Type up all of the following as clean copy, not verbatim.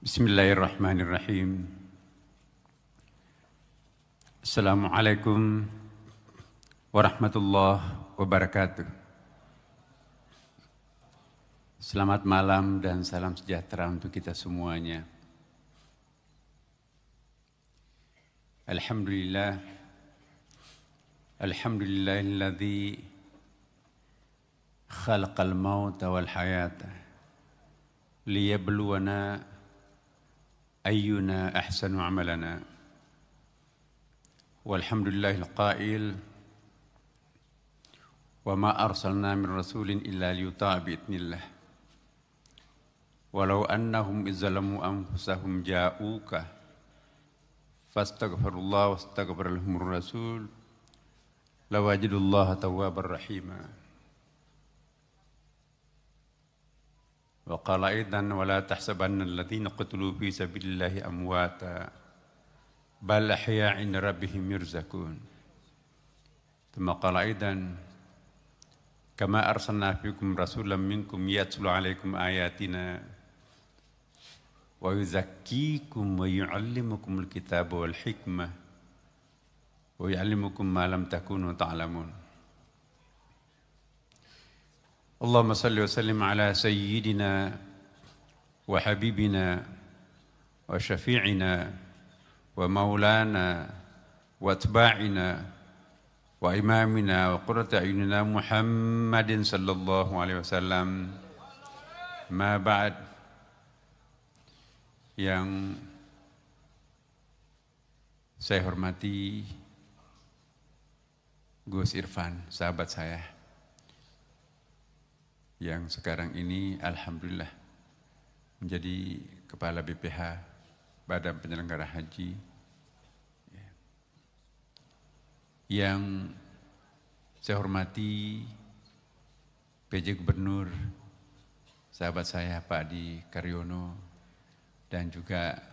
Bismillahirrahmanirrahim. Assalamualaikum warahmatullahi wabarakatuh. Selamat malam dan salam sejahtera untuk kita semuanya. Alhamdulillah. Alhamdulillahilladzi khalaqal mauta wal hayata liyabluwana ayyuna ahsanu amalana. Walhamdulillahil qail wa ma arsalna min rasulin illa liyuta'a bi'idnillah. Walau annahum izzalamu anfusahum ja'uka fastaghfirullah wastaghfir lahumur rasul lawajidullaha tawwabar rahima. Wa qala aidan wa la tahsabanna alladhina qutilu fi sabilillahi amwata bal ahya'un 'inda rabbihim yurzaqun. Thumma qala aidan kama arsalna fiikum rasulan minkum yatlu 'alaikum ayatina wa yuzakkikum wa yu'allimukumul kitaba wal hikmah wa yu'allimukum ma lam takunu ta'lamun. Allahumma salli wa sallim ala sayyidina wa habibina wa syafi'ina wa maulana wa atba'ina wa imamina wa qurrati a'yunina Muhammadin sallallahu alaihi wasallam. Ma ba'd. Yang saya hormati Gus Irfan, sahabat saya, yang sekarang ini alhamdulillah menjadi Kepala BPH Badan Penyelenggara Haji, yang saya hormati PJ Gubernur sahabat saya Pak Adi Karyono, dan juga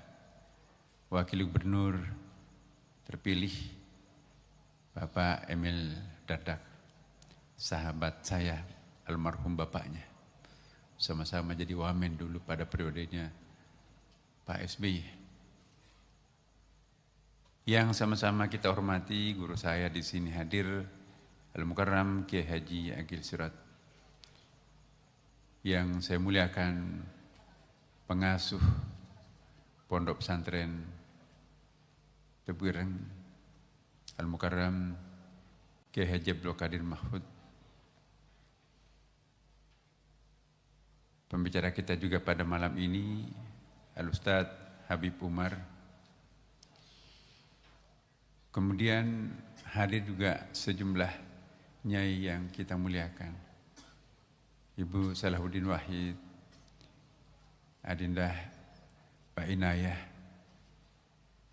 Wakil Gubernur terpilih Bapak Emil Dardak, sahabat saya almarhum bapaknya, sama-sama jadi wamen dulu pada periodenya Pak SBY. Yang sama-sama kita hormati guru saya di sini hadir, Al-Mukarram Kiai Haji Agil Sirot. Yang saya muliakan pengasuh Pondok Pesantren Tebuireng, Al-Mukarram Kiai Haji Abdul Qadir Mahfud. Pembicara kita juga pada malam ini Al-Ustadz Habib Umar. Kemudian hadir juga sejumlah nyai yang kita muliakan. Ibu Salahuddin Wahid, Adinda Pak Inayah,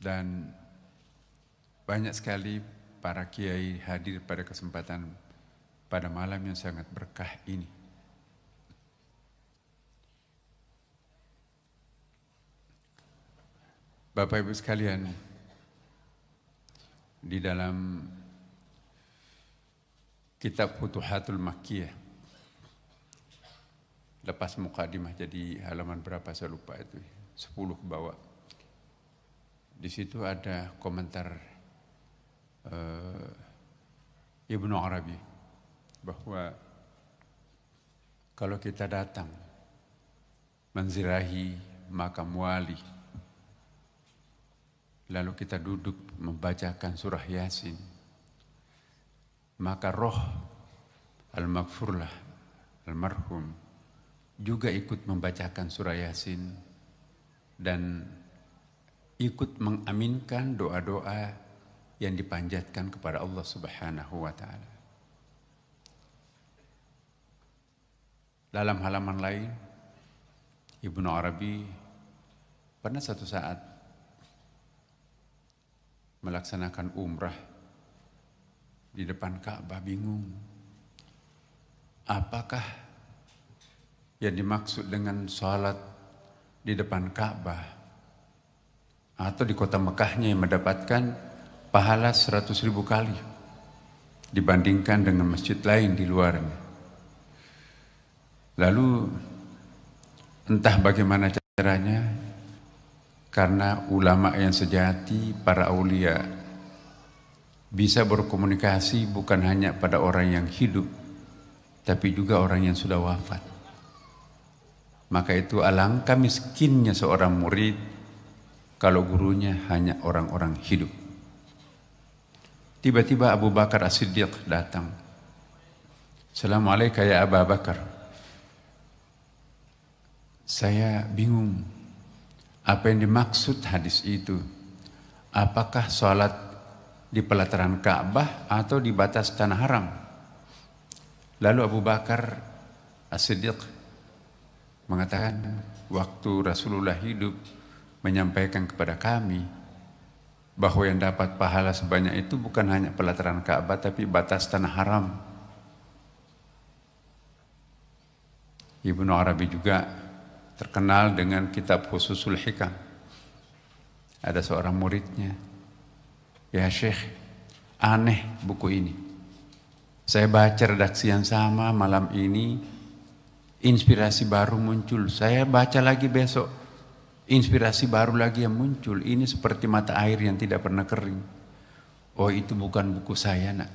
dan banyak sekali para kiai hadir pada kesempatan pada malam yang sangat berkah ini. Bapak Ibu sekalian, di dalam kitab Futuhatul Makkiyah, lepas mukadimah, jadi halaman berapa saya lupa itu, 10 ke bawah. Di situ ada komentar Ibnu Arabi bahwa kalau kita datang menziarahi makam wali, lalu kita duduk membacakan surah Yasin, maka roh al-maghfurlah, almarhum, juga ikut membacakan surah Yasin dan ikut mengaminkan doa-doa yang dipanjatkan kepada Allah Subhanahu wa Ta'ala. Dalam halaman lain, Ibnu Arabi pernah satu saat melaksanakan umrah di depan Ka'bah, bingung apakah yang dimaksud dengan sholat di depan Ka'bah atau di kota Mekahnya yang mendapatkan pahala 100.000 kali dibandingkan dengan masjid lain di luarnya. Lalu entah bagaimana caranya Karena ulama yang sejati, para aulia, bisa berkomunikasi bukan hanya pada orang yang hidup, tapi juga orang yang sudah wafat. Maka itu alangkah miskinnya seorang murid kalau gurunya hanya orang-orang hidup. Tiba-tiba Abu Bakar As-Siddiq datang. Assalamualaikum ya Abu Bakar. Saya bingung. Apa yang dimaksud hadis itu? Apakah sholat di pelataran Ka'bah atau di batas tanah haram? Lalu Abu Bakar As-Siddiq mengatakan, waktu Rasulullah hidup menyampaikan kepada kami bahwa yang dapat pahala sebanyak itu bukan hanya pelataran Ka'bah tapi batas tanah haram. Ibnu Arabi juga terkenal dengan kitab Khususul Hikam. Ada seorang muridnya, ya Syekh, aneh buku ini. Saya baca redaksi yang sama malam ini, inspirasi baru muncul. Saya baca lagi besok, inspirasi baru lagi yang muncul. Ini seperti mata air yang tidak pernah kering. Oh, itu bukan buku saya, nak.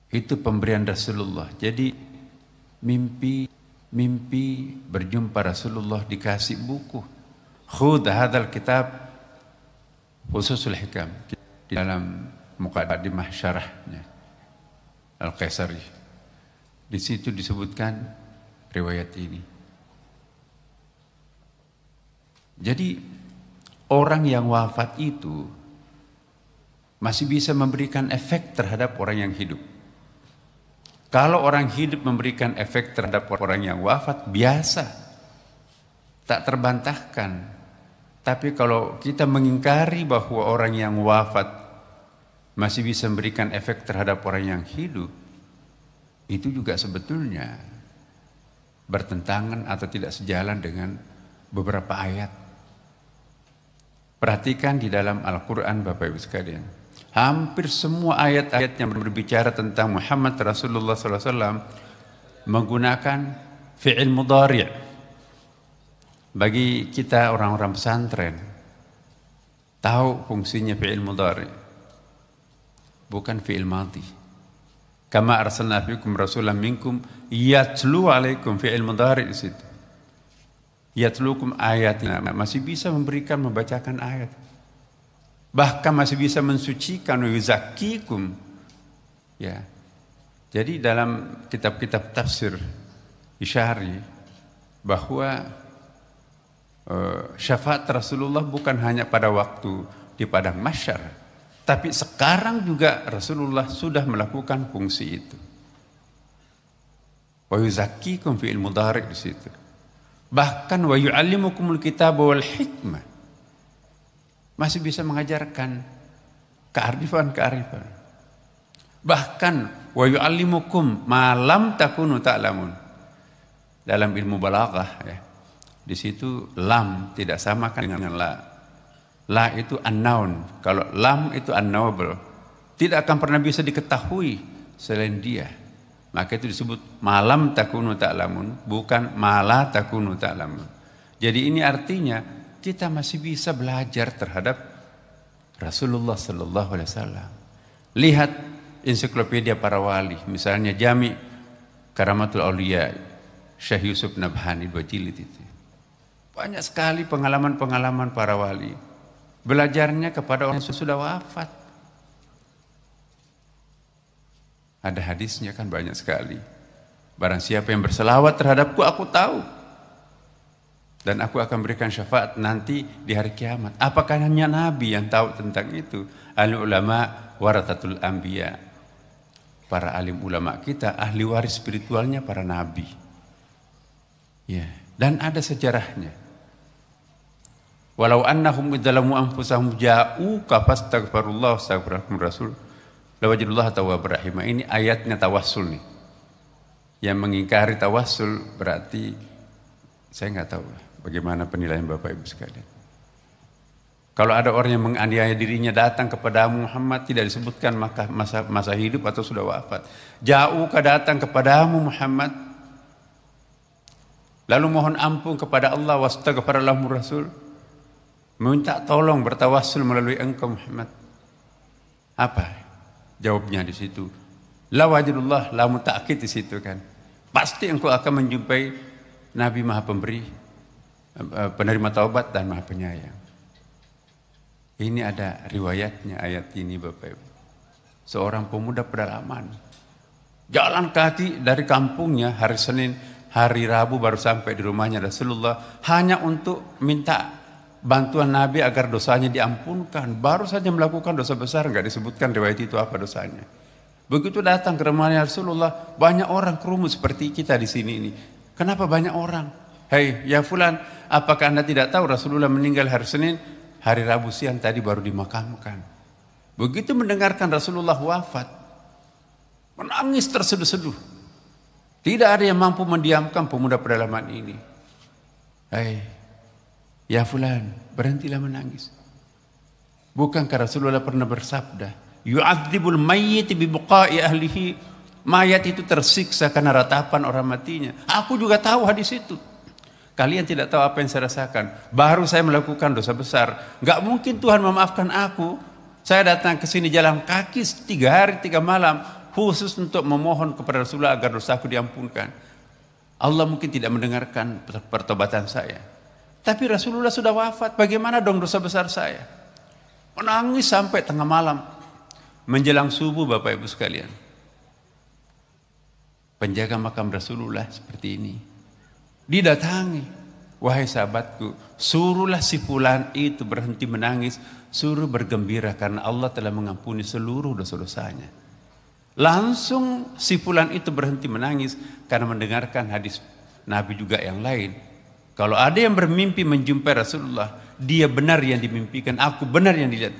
Itu pemberian Rasulullah. Jadi mimpi berjumpa Rasulullah, dikasih buku. Khudh hadzal kitab Khususul Hikam, di dalam muqaddimah syarahnya Al-Qaisari. Di situ disebutkan riwayat ini. Jadi orang yang wafat itu masih bisa memberikan efek terhadap orang yang hidup. Kalau orang hidup memberikan efek terhadap orang yang wafat, biasa, tak terbantahkan. Tapi kalau kita mengingkari bahwa orang yang wafat masih bisa memberikan efek terhadap orang yang hidup, itu juga sebetulnya bertentangan atau tidak sejalan dengan beberapa ayat. Perhatikan di dalam Al-Quran, Bapak Ibu sekalian. Hampir semua ayat-ayat yang berbicara tentang Muhammad Rasulullah SAW menggunakan fi'il mudhari'. Bagi kita orang-orang pesantren, tahu fungsinya fi'il mudhari', bukan fi'il madhi. Kama arsalna fikum rasulan minkum yatlu alaikum, fi'il mudhari' di situ. Yatlukum ayatina, masih bisa membacakan ayat. Bahkan masih bisa mensucikan, yuzakkikum. Ya. Jadi dalam kitab-kitab tafsir Isyari bahwa syafaat Rasulullah bukan hanya pada waktu di padang mahsyar, tapi sekarang juga Rasulullah sudah melakukan fungsi itu. Wa yuzakkikum fi'il mudhari' di situ. Bahkan wa yu'allimukumul kitaba wal hikmah. Masih bisa mengajarkan kearifan-kearifan. Bahkan wa yu'allimukum ma lam takunu ta'lamun. Dalam ilmu balaghah ya. Di situ lam tidak sama kan dengan la. La itu unknown. Kalau lam itu unknowable. Tidak akan pernah bisa diketahui selain dia. Maka itu disebut malam takunu ta'lamun, bukan mala takunu ta'lamun. Jadi ini artinya kita masih bisa belajar terhadap Rasulullah sallallahu alaihi wasallam. Lihat ensiklopedia para wali, misalnya Jami' Karamatul Auliya Syekh Yusuf Nabhani 2 jilid itu. Banyak sekali pengalaman-pengalaman para wali. Belajarnya kepada orang yang sudah wafat. Ada hadisnya kan banyak sekali. Barang siapa yang berselawat terhadapku, aku tahu. Dan aku akan berikan syafaat nanti di hari kiamat. Apakah hanya Nabi yang tahu tentang itu? Ahli ulama warathatul anbiya. Para alim ulama kita, ahli waris spiritualnya para nabi. Ya, dan ada sejarahnya. Walau annahum idzalamu anfusahum ja'uka fastaghfirullah wastaghfirahum rasul lawajadullah tawwabur rahim. Ini ayatnya tawassul nih. Yang mengingkari tawassul berarti saya nggak tahu bagaimana penilaian Bapak Ibu sekalian. Kalau ada orang yang menganiaya dirinya datang kepada Muhammad, tidak disebutkan masa hidup atau sudah wafat. Ja'uka datang kepadamu Muhammad, lalu mohon ampun kepada Allah, wastaghfirallahum rasul, Meminta tolong bertawassul melalui engkau Muhammad. Apa jawabnya di situ? La wajidullah, la muta'akid di situ kan. Pasti engkau akan menjumpai Nabi Maha Pemberi, penerima taubat dan Maha Penyayang. Ini ada riwayatnya ayat ini Bapak Ibu. Seorang pemuda pedalaman jalan kaki dari kampungnya hari Senin, hari Rabu baru sampai di rumahnya Rasulullah hanya untuk minta bantuan Nabi agar dosanya diampunkan. Baru saja melakukan dosa besar, enggak disebutkan riwayat itu apa dosanya. Begitu datang ke rumahnya Rasulullah, banyak orang kerumun seperti kita di sini ini. Kenapa banyak orang? Hei, ya fulan, apakah Anda tidak tahu Rasulullah meninggal hari Senin? Hari Rabu siang tadi baru dimakamkan. Begitu mendengarkan Rasulullah wafat, menangis terseduh-seduh. Tidak ada yang mampu mendiamkan pemuda pedalaman ini. Hei, ya fulan, berhentilah menangis. Bukankah Rasulullah pernah bersabda, yu'adzibul mayyit bi buqa'i ahlihi, mayat itu tersiksa karena ratapan orang matinya. Aku juga tahu hadis itu. Kalian tidak tahu apa yang saya rasakan. Baru saya melakukan dosa besar. Enggak mungkin Tuhan memaafkan aku. Saya datang ke sini jalan kaki 3 hari 3 malam khusus untuk memohon kepada Rasulullah agar dosaku diampunkan. Allah mungkin tidak mendengarkan pertobatan saya. Tapi Rasulullah sudah wafat. Bagaimana dong dosa besar saya? Menangis sampai tengah malam. Menjelang subuh Bapak Ibu sekalian. Penjaga makam Rasulullah seperti ini didatangi. Wahai sahabatku, suruhlah si fulan itu berhenti menangis, suruh bergembira karena Allah telah mengampuni seluruh dosa-dosanya. Langsung si fulan itu berhenti menangis karena mendengarkan hadis Nabi juga yang lain. Kalau ada yang bermimpi menjumpai Rasulullah, dia benar yang dimimpikan, aku benar yang dilihat.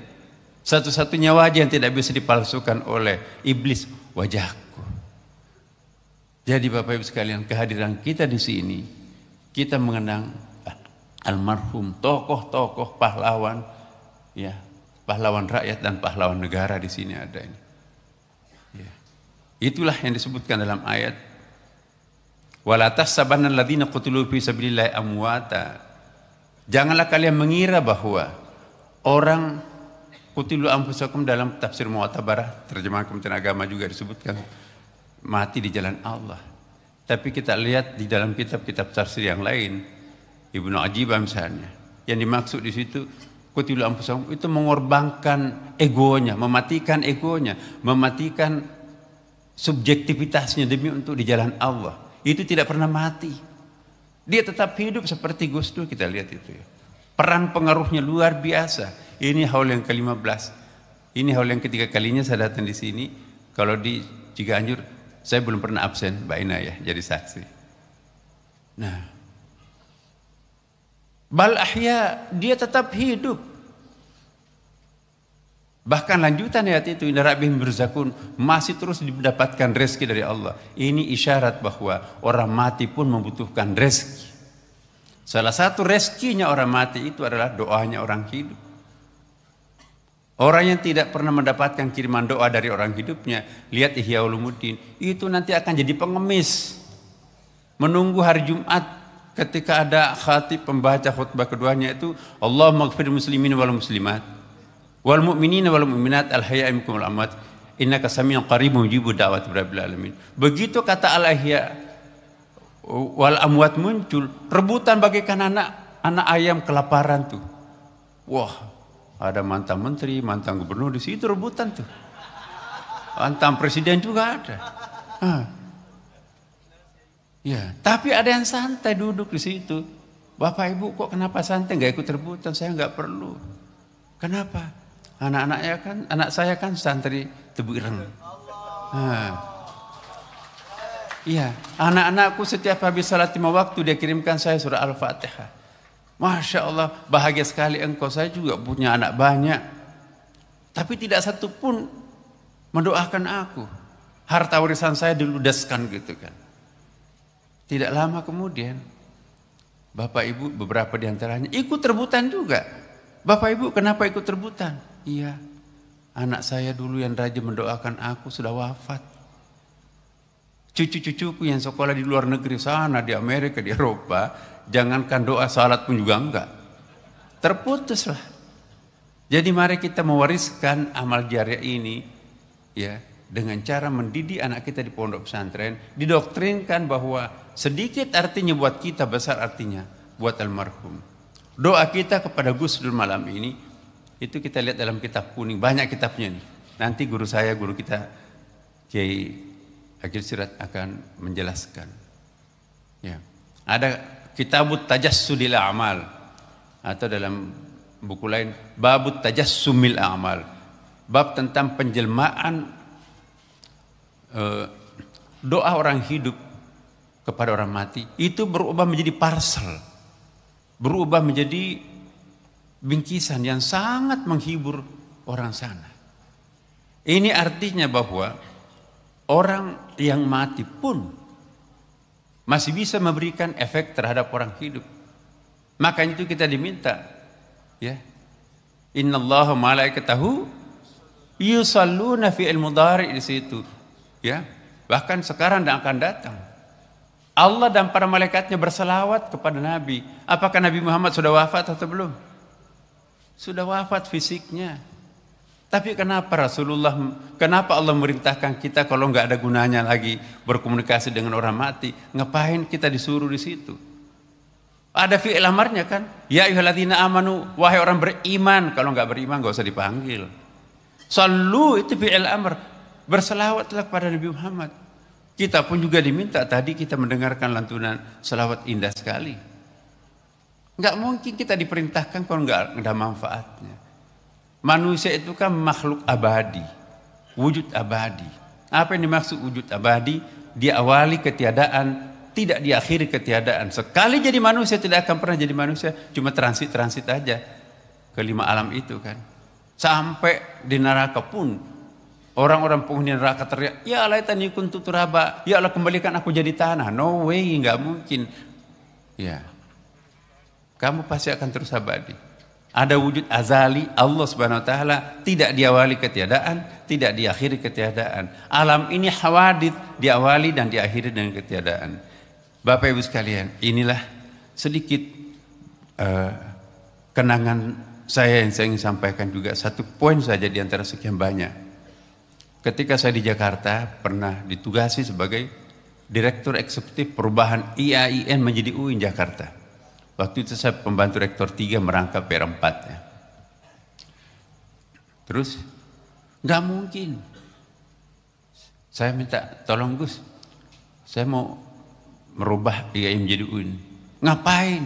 Satu-satunya wajah yang tidak bisa dipalsukan oleh iblis, wajahku. Jadi Bapak Ibu sekalian, kehadiran kita di sini, kita mengenang almarhum tokoh-tokoh pahlawan, ya, pahlawan rakyat dan pahlawan negara di sini ada ini. Ya. Itulah yang disebutkan dalam ayat. Wala tahsabanna alladziina qutilu fi sabilillahi amwata. Janganlah kalian mengira bahwa orang qutilu anfusakum dalam tafsir Mu'tabarah, terjemahan Kementerian Agama juga disebutkan mati di jalan Allah. Tapi kita lihat di dalam kitab-kitab tafsir yang lain, Ibnu Ajibah misalnya, yang dimaksud di situ qutilu anfusakum itu mengorbankan egonya, mematikan egonya, mematikan subjektivitasnya demi untuk di jalan Allah. Itu tidak pernah mati. Dia tetap hidup seperti Gus Dur, kita lihat itu ya. Peran pengaruhnya luar biasa. Ini haul yang ke-15. Ini haul yang ketiga kalinya saya datang di sini. Kalau di Ciganjur saya belum pernah absen, Mbak Ina ya, jadi saksi. Nah, bal ahya, dia tetap hidup. Bahkan lanjutan ayat itu, inna rabbihim yurzaqun, masih terus mendapatkan rezeki dari Allah. Ini isyarat bahwa orang mati pun membutuhkan rezeki. Salah satu rezekinya orang mati itu adalah doanya orang hidup. Orang yang tidak pernah mendapatkan kiriman doa dari orang hidupnya, lihat Ihya Ulumuddin, itu nanti akan jadi pengemis. Menunggu hari Jumat ketika ada khatib pembaca khutbah keduanya itu, Allahumma ighfir muslimin wal muslimat wal mu'minina wal mu'minat al hayya minkum wal amwat innaka sami'un qaribun mujibud da'wati rabbil alamin. Begitu kata al ahya wal amwat muncul, rebutan bagaikan anak ayam kelaparan tuh. Wah, ada mantan menteri, mantan gubernur di situ rebutan tuh. Mantan presiden juga ada. Ya, tapi ada yang santai duduk di situ. Bapak Ibu kok kenapa santai nggak ikut rebutan? Saya nggak perlu. Kenapa? Anak saya kan santri Tebu Ireng. Iya, anak-anakku setiap habis salat 5 waktu dia kirimkan saya surah Al-Fatihah. Masya Allah, bahagia sekali engkau. Saya juga punya anak banyak, tapi tidak satu pun mendoakan aku. Harta warisan saya diludaskan gitu kan. Tidak lama kemudian, Bapak Ibu beberapa di antaranya ikut rebutan juga. Bapak Ibu kenapa ikut rebutan? Iya, anak saya dulu yang rajin mendoakan aku sudah wafat. Cucu-cucuku yang sekolah di luar negeri sana, di Amerika, di Eropa, jangankan doa salat pun juga enggak. terputuslah. Jadi mari kita mewariskan amal jariah ini ya dengan cara mendidik anak kita di pondok pesantren, didoktrinkan bahwa sedikit artinya buat kita, besar artinya buat almarhum. Doa kita kepada Gus Dur malam ini itu kita lihat dalam kitab kuning, banyak kitabnya nih. Nanti guru kita Kiai Agil Sirat akan menjelaskan. Ya. Ada Kitabut Tajassudil A'mal atau dalam buku lain Babut Tajassumil A'mal, bab tentang penjelmaan doa orang hidup kepada orang mati itu berubah menjadi parcel, berubah menjadi bingkisan yang sangat menghibur orang sana. Ini artinya bahwa orang yang mati pun masih bisa memberikan efek terhadap orang hidup. Makanya itu kita diminta, ya, innallaha malaikatahu yusalluna fi'il mudhari di situ, ya. Bahkan sekarang dan akan datang. Allah dan para malaikatnya berselawat kepada Nabi. Apakah Nabi Muhammad sudah wafat atau belum? Sudah wafat fisiknya. Tapi kenapa kenapa Allah memerintahkan kita kalau nggak ada gunanya lagi berkomunikasi dengan orang mati, ngapain kita disuruh di situ? Ada fi'il amarnya kan? Ya ayyuhalladzina amanu, wahai orang beriman, kalau nggak beriman nggak usah dipanggil. Sallu itu fi'il amr, berselawatlah kepada Nabi Muhammad. Kita pun juga diminta tadi kita mendengarkan lantunan selawat indah sekali. Nggak mungkin kita diperintahkan kalau nggak ada manfaatnya. Manusia itu kan makhluk abadi, wujud abadi. Apa yang dimaksud wujud abadi? Diawali ketiadaan, tidak diakhiri ketiadaan. Sekali jadi manusia tidak akan pernah jadi manusia, cuma transit aja ke 5 alam itu kan. Sampai di neraka pun orang-orang penghuni neraka teriak, ya laitani kuntu turaba, ya Allah kembalikan aku jadi tanah. No way, nggak mungkin. Ya, kamu pasti akan terus abadi. Ada wujud azali, Allah Subhanahu wa taala tidak diawali ketiadaan, tidak diakhiri ketiadaan. Alam ini hawadits, diawali dan diakhiri dengan ketiadaan. Bapak Ibu sekalian, inilah sedikit kenangan saya yang saya ingin sampaikan juga, satu poin saja di antara sekian banyak. Ketika saya di Jakarta pernah ditugasi sebagai Direktur Eksekutif Perubahan IAIN menjadi UIN Jakarta. Waktu itu saya pembantu rektor 3 merangkap PR4 ya. Terus nggak mungkin. Saya minta tolong Gus, saya mau merubah IAIN menjadi UIN. Ngapain?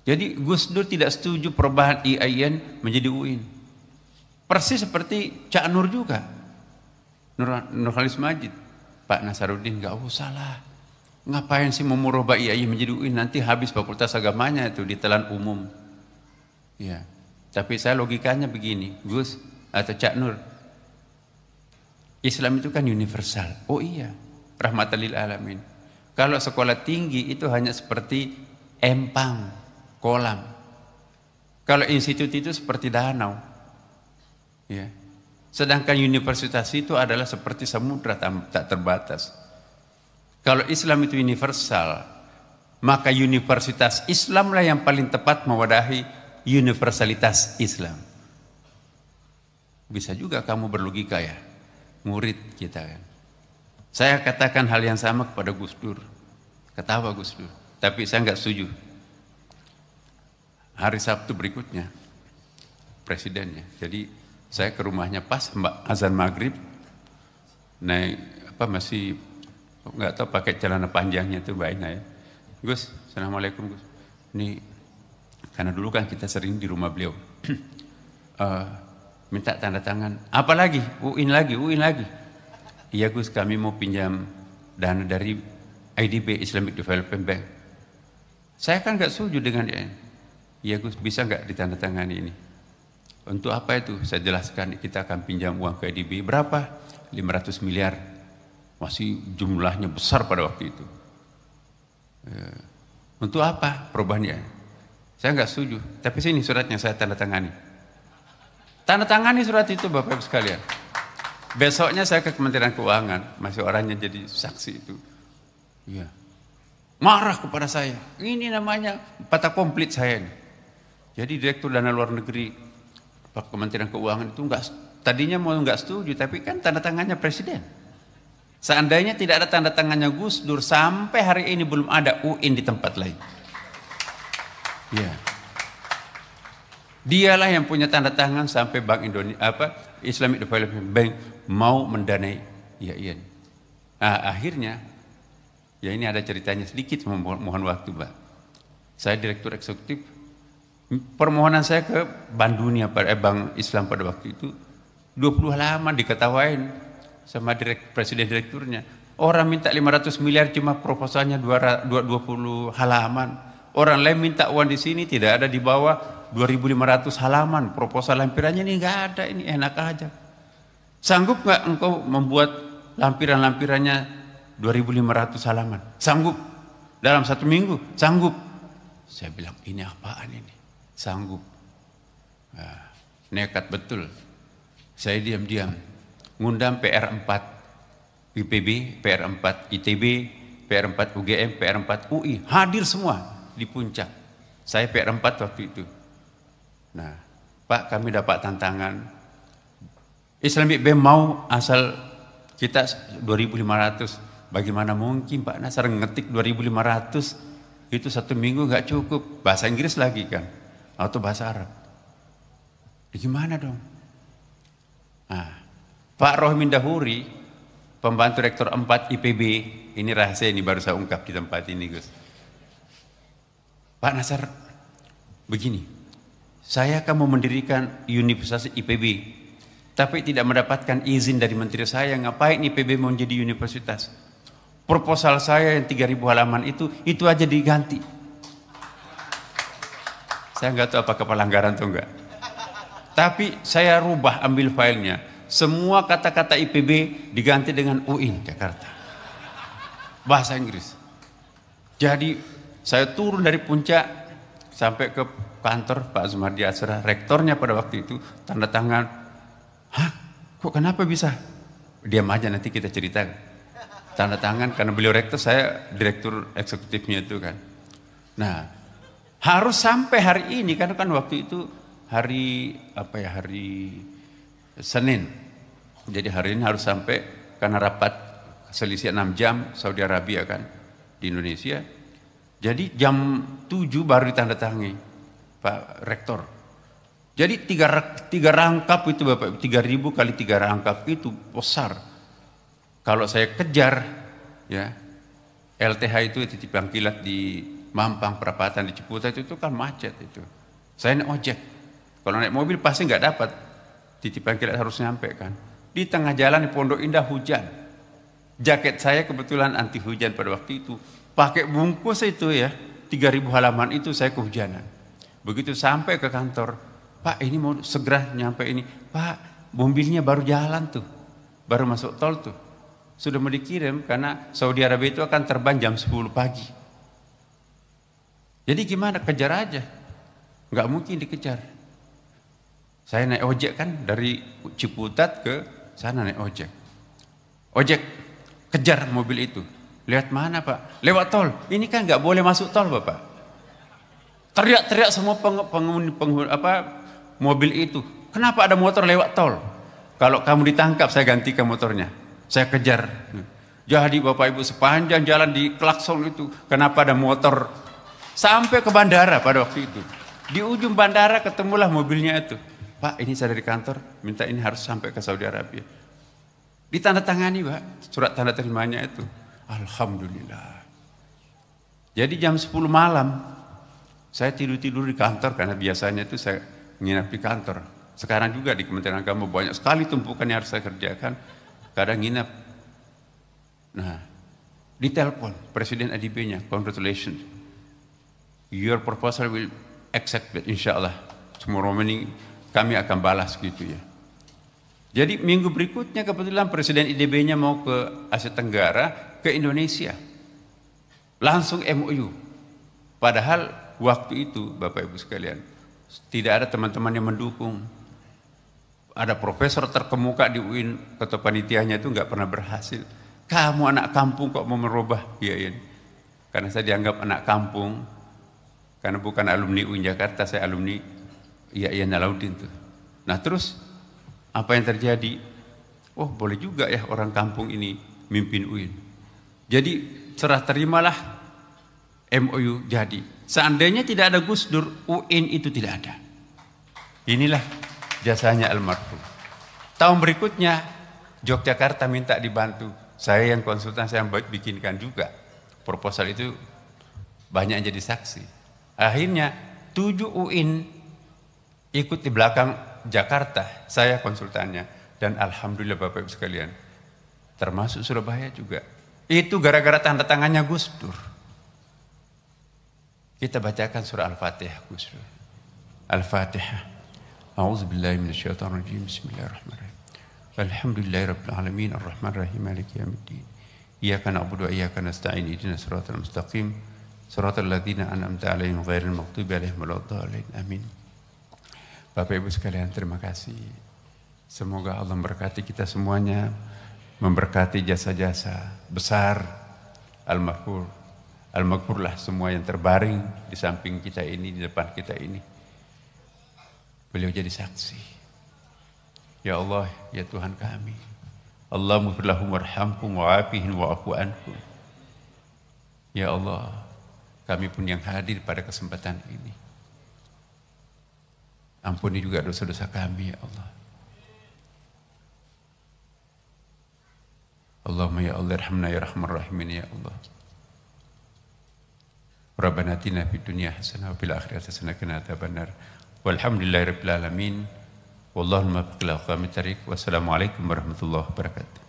Jadi Gus Dur tidak setuju perubahan IAIN menjadi UIN. Persis seperti Cak Nur juga. Nurhalis Majid. Pak Nasaruddin nggak usah lah. Ngapain sih mau merubah IAIN menjadi UIN, nanti habis fakultas agamanya itu ditelan umum. Ya. Tapi saya logikanya begini, Gus atau Cak Nur. Islam itu kan universal. Oh iya, rahmatan lil alamin. Kalau sekolah tinggi itu hanya seperti empang, kolam. Kalau institut itu seperti danau. Ya. Sedangkan universitas itu adalah seperti samudra tak terbatas. Kalau Islam itu universal, maka universitas Islamlah yang paling tepat mewadahi universalitas Islam. Bisa juga kamu berlogika ya, murid kita kan. Saya katakan hal yang sama kepada Gus Dur. Ketawa Gus Dur, tapi saya nggak setuju. Hari Sabtu berikutnya, presidennya. Jadi saya ke rumahnya pas azan maghrib, naik masih nggak tahu pakai celana panjangnya itu baiknya ya. Gus, assalamualaikum Gus. Ini karena dulu kan kita sering di rumah beliau. Minta tanda tangan. Apa lagi? UIN lagi. Iya Gus, kami mau pinjam dana dari IDB, Islamic Development Bank. Saya kan nggak setuju dengan dia. Iya Gus, bisa nggak ditandatangani ini? Untuk apa itu? Saya jelaskan, kita akan pinjam uang ke IDB. Berapa? 500 miliar. Masih jumlahnya besar pada waktu itu. Untuk apa perubahannya? Saya nggak setuju. Tapi sini suratnya saya tanda tangani. Tanda tangani surat itu Bapak Ibu sekalian. Besoknya saya ke Kementerian Keuangan, masih orangnya jadi saksi itu. Iya. Marah kepada saya. Ini namanya patah komplit saya ini. Jadi Direktur Dana Luar Negeri Pak Kementerian Keuangan itu tadinya mau nggak setuju, tapi kan tanda tangannya Presiden. Seandainya tidak ada tanda tangannya Gus Dur, sampai hari ini belum ada UIN di tempat lain. Ya. Dialah yang punya tanda tangan sampai Bank Indonesia, Islamic Development Bank mau mendanai IAIN. Nah, akhirnya, ya ini ada ceritanya sedikit, mohon waktu, Pak. Saya Direktur Eksekutif, permohonan saya ke Bank Dunia, Bank Islam pada waktu itu, 20 halaman diketawain sama Presiden Direkturnya. Orang minta 500 miliar cuma proposalnya 20 halaman. Orang lain minta uang di sini tidak ada di bawah 2.500 halaman. Proposal lampirannya ini nggak ada, ini enak aja. Sanggup nggak engkau membuat lampiran-lampirannya 2.500 halaman? Sanggup. Dalam 1 minggu? Sanggup. Saya bilang, ini apaan ini? Sanggup. Nah, nekat betul. Saya diam-diam ngundang PR4 IPB, PR4 ITB, PR4 UGM, PR4 UI, hadir semua di puncak. Saya PR4 waktu itu. Nah, Pak, kami dapat tantangan. Islamic Bank mau asal kita 2.500. Bagaimana mungkin Pak Nasar ngetik 2.500? Itu 1 minggu nggak cukup. Bahasa Inggris lagi kan, atau bahasa Arab. Gimana dong? Nah, Pak Rohmin Dahuri, pembantu Rektor 4 IPB, ini rahasia, ini baru saya ungkap di tempat ini, Gus. Pak Nasar, begini, saya akan mau mendirikan Universitas IPB, tapi tidak mendapatkan izin dari menteri saya. Ngapain IPB mau jadi universitas? Proposal saya yang 3.000 halaman itu aja diganti. Saya nggak tahu apakah pelanggaran atau enggak. Tapi saya rubah, ambil filenya. Semua kata-kata IPB diganti dengan UIN Jakarta. Bahasa Inggris. Jadi saya turun dari puncak sampai ke kantor Pak Zumardi Asra, rektornya pada waktu itu, tanda tangan. Hah? Kok kenapa bisa? Diam aja, nanti kita cerita. Tanda tangan karena beliau rektor, saya direktur eksekutifnya itu kan. Nah, harus sampai hari ini, karena kan waktu itu hari Senin. Jadi hari ini harus sampai, karena rapat selisih 6 jam Saudi Arabia kan di Indonesia. Jadi jam 7 baru ditandatangani Pak Rektor. Jadi tiga rangkap itu Bapak, 3.000 kali 3 rangkap itu besar. Kalau saya kejar, ya LTH itu titik pangkilat di Mampang Perapatan di Ciputat itu kan macet itu. Saya naik ojek. Kalau naik mobil pasti nggak dapat. Titik pangkilat harus nyampe kan. Di tengah jalan di Pondok Indah hujan. Jaket saya kebetulan anti hujan pada waktu itu. Pakai bungkus itu ya, 3.000 halaman itu saya kehujanan. Begitu sampai ke kantor, Pak ini mau segera nyampe ini. Pak, mobilnya baru jalan tuh, baru masuk tol tuh. Sudah mau dikirim karena Saudi Arabia itu akan terbang jam 10 pagi. Jadi gimana? Kejar aja. Nggak mungkin dikejar. Saya naik ojek kan dari Ciputat ke sana naik ojek. Ojek, kejar mobil itu. Lihat mana Pak? Lewat tol. Ini kan nggak boleh masuk tol Bapak. Teriak-teriak semua penghuni mobil itu. Kenapa ada motor lewat tol? Kalau kamu ditangkap saya gantikan motornya. Saya kejar. Jadi Bapak Ibu sepanjang jalan di klakson itu. Kenapa ada motor? Sampai ke bandara pada waktu itu. Di ujung bandara ketemulah mobilnya itu. Pak ini saya dari kantor. Minta ini harus sampai ke Saudi Arabia. Ditandatangani Pak. Surat tanda terimanya itu. Alhamdulillah. Jadi jam 10 malam saya tidur di kantor karena biasanya itu saya nginap di kantor. Sekarang juga di Kementerian Agama banyak sekali tumpukan yang harus saya kerjakan. Kadang nginap. Nah, ditelepon Presiden ADB-nya, congratulations. Your proposal will accepted insyaallah. Tomorrow morning kami akan balas gitu ya. Jadi minggu berikutnya kebetulan Presiden IDB-nya mau ke Asia Tenggara, ke Indonesia. Langsung MOU. Padahal waktu itu Bapak Ibu sekalian, tidak ada teman-teman yang mendukung. Ada profesor terkemuka di UIN, ketua panitianya itu nggak pernah berhasil. Kamu anak kampung kok mau merubah IAIN? Karena saya dianggap anak kampung. Karena bukan alumni UIN Jakarta, saya alumni IAIN Alauddin tuh. Nah terus apa yang terjadi? Oh boleh juga ya orang kampung ini mimpin UIN. Jadi serah terimalah MOU jadi. Seandainya tidak ada Gus Dur, UIN itu tidak ada. Inilah jasanya almarhum. Tahun berikutnya Yogyakarta minta dibantu. Saya yang konsultan, saya yang bikinkan juga. Proposal itu banyak yang jadi saksi. Akhirnya 7 UIN ikut di belakang Jakarta, saya konsultannya. Dan alhamdulillah Bapak Ibu sekalian, termasuk Surabaya juga. Itu gara-gara tanda tangannya Gus Dur. Kita bacakan surah Al-Fatihah Gus Dur. Al-Fatihah. A'udzubillahi minasyaitonirrajim. Bismillahirrahmanirrahim. Alhamdulillahirabbil alamin arrahmanir rahim maliki yaumiddin. Iyyaka na'budu wa iyyaka nasta'in ihdinas siratal mustaqim siratal ladzina an'amta 'alaihim ghairil maghdubi 'alaihim waladdallin. Amin. Bapak Ibu sekalian, terima kasih. Semoga Allah memberkati kita semuanya, memberkati jasa-jasa besar almarhum. Al-Maghfurlah semua yang terbaring di samping kita ini, di depan kita ini. Beliau jadi saksi. Ya Allah, ya Tuhan kami. Allahumma ighfir lahum warhamhum wa'afihim wa'fu anhum. Ya Allah, kami pun yang hadir pada kesempatan ini. Ampuni juga dosa-dosa kami, ya Allah. Allahumma ya Allah irhamna ya rahman rahimin ya Allah. Rabbana atina fid dunya hasanah wa fil akhirati hasanah wa qina adzabannar. Walhamdulillahirabbil alamin. Wallahul muwaffiq ila aqwamit thariq. Wassalamualaikum warahmatullahi wabarakatuh.